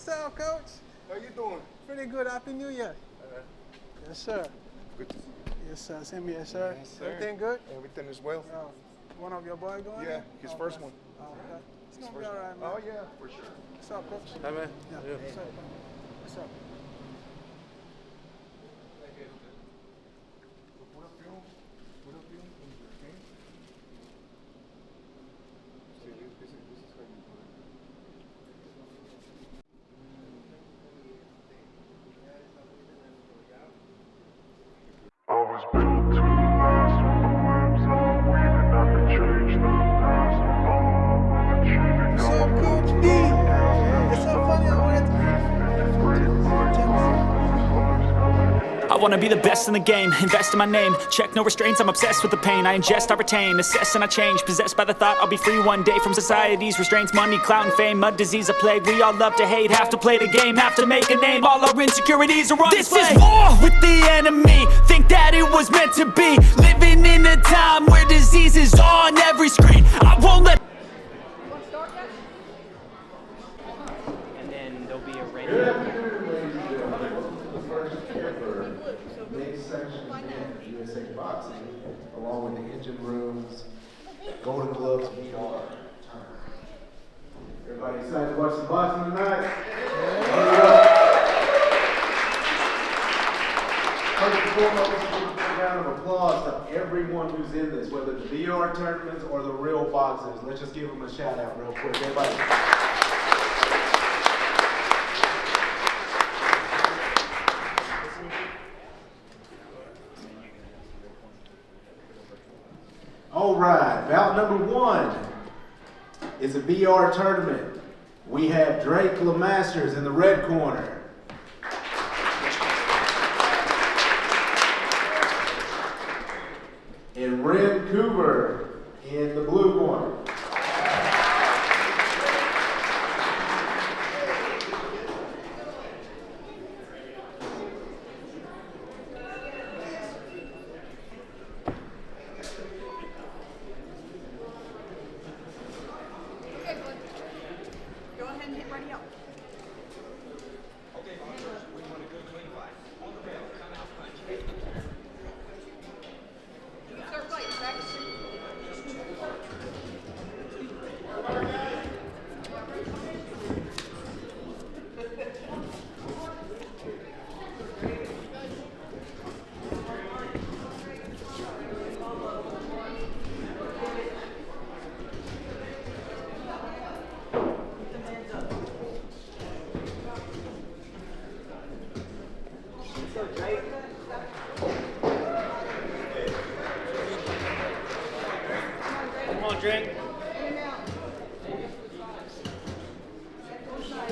yourself, Coach? How you doing? Pretty good. Happy New Year. Yes, sir. Good to see you. Yes, sir. Same here, sir. Yes, sir. Everything good? Everything is well. One of your boys going? Yeah, his first one. Oh, okay. It's His gonna be first all right, one. man. Oh, yeah, for sure. What's up, Coach? Hi, man. Yeah. What's up? What's up? I was built to last with the webs I'm weaving. I could change the past with all I'm achieving. What's up, Coach B? It's so funny how I wanna be the best in the game, invest in my name. Check no restraints, I'm obsessed with the pain. I ingest, I retain, assess and I change. Possessed by the thought I'll be free one day from society's restraints. Money, clout and fame, mud, disease, a plague. We all love to hate, have to play the game, have to make a name. All our insecurities are on display. This is war with the enemy, think that it was meant to be. Living in a time where disease is on every screen. I won't let. And then there'll be a radio. Section in USA Boxing, along with the engine rooms, Golden Gloves, VR. Everybody excited to watch some boxing tonight? First and foremost, give a round of applause to everyone who's in this, whether the VR tournaments or the real boxers. Let's just give them a shout out real quick. Everybody. All right, bout number one is a VR tournament. We have Drake LeMasters in the red corner. And Ren Coover in the blue corner.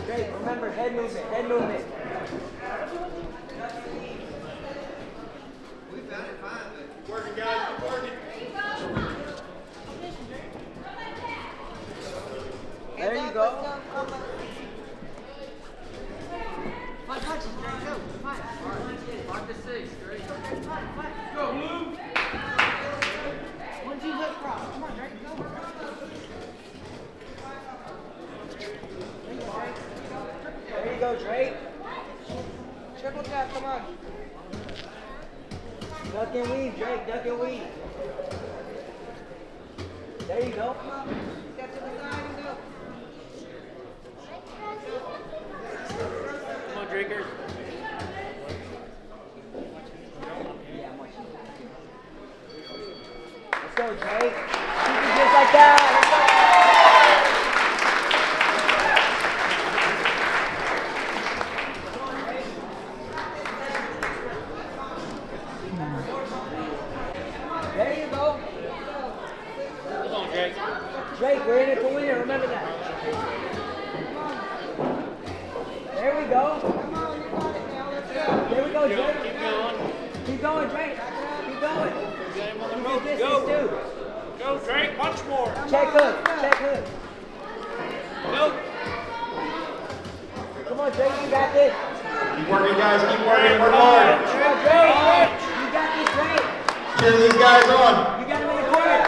Drake, remember head movement, head movement. We found it fine, but Keep working, guys. Keep working. There you go. five punches, Drake, go. Five. All right, lock the six, Drake. Go, move. 1, 2, hip cross. Come on, Drake, go. There you go, Drake. Triple tap, come on. Duck and weave, Drake, duck and weave. There you go. Step to the side and go. Come on, Draker. Yeah, I'm watching. Let's go, Drake. Keep it just like that. Let's go. There you go. Come on, Drake. Drake, we're in it to win it. Remember that. There we go. There we go, Drake. Keep going. Keep going, Drake. Keep going. Get him on the Keep rope. your distance, too. Go, Drake. Punch more. Check hook. Check hook. Go. Come on, Drake. You got this. Keep working, guys. Keep working. Work hard. Come on, Drake. You got this, Drake. Cheer these guys on. You got him in the corner.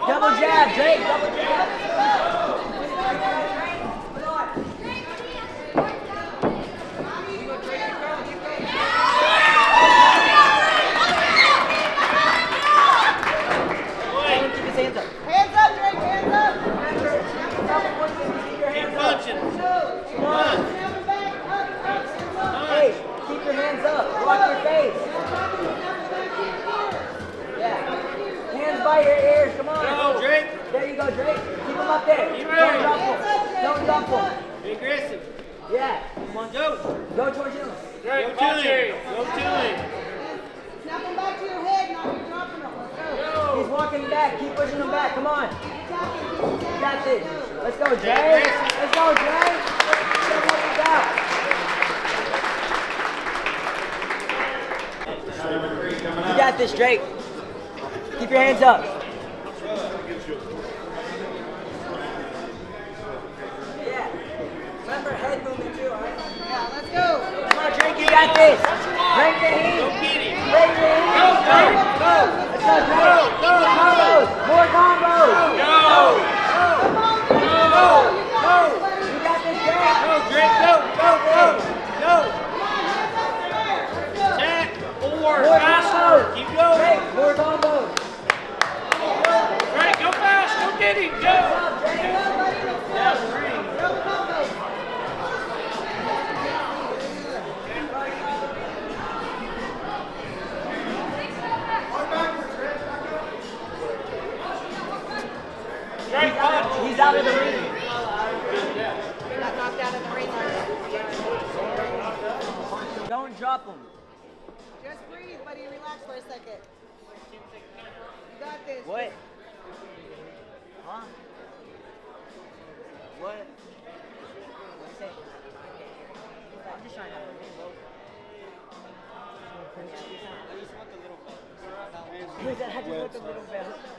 Double Double jab, Drake, double jab. Keep his hands up. Hands up, Drake, hands up. Keep your hands up. Punching. Come on. Hey, keep your hands up. Block your face. Yeah. Hands by your ears. Come on. Go, Drake. There you go, Drake. Keep them up there. Keep Don't ready. drop them. Don't drop them. Be aggressive. Yeah. Come on, go. Go towards him. Drake, go to him. Go to him. Snap them back to your head, now you're dropping them. Let's go. He's walking back. Keep pushing him back. Come on. You got this. Let's go, Drake. aggressive. Let's go, Drake. Don't let it down. You got this, Drake. Keep your hands up. Yeah. Remember head movement too, alright? Yeah, let's go. Come on, Drake, you got this. Bring the heat. Go get him. Bring the heat. Go, Drake. Go. Let's go, Drake. Combos. More combos. Go. Go. You got this, Drake. Go, Drake. Go. Go. Go. Go. Attack. Four. More Faster. combos. Keep going. Drake, more combos. Drake, go fast. Go get him. Go. Drake, punch. He's out of the ring. You're not knocked out of the ring like that. Don't drop him. Just breathe, buddy. Relax for a second. You got this. What? Huh? What? What you say? I'm just trying to have a win, bro. He said, I just want the little belt.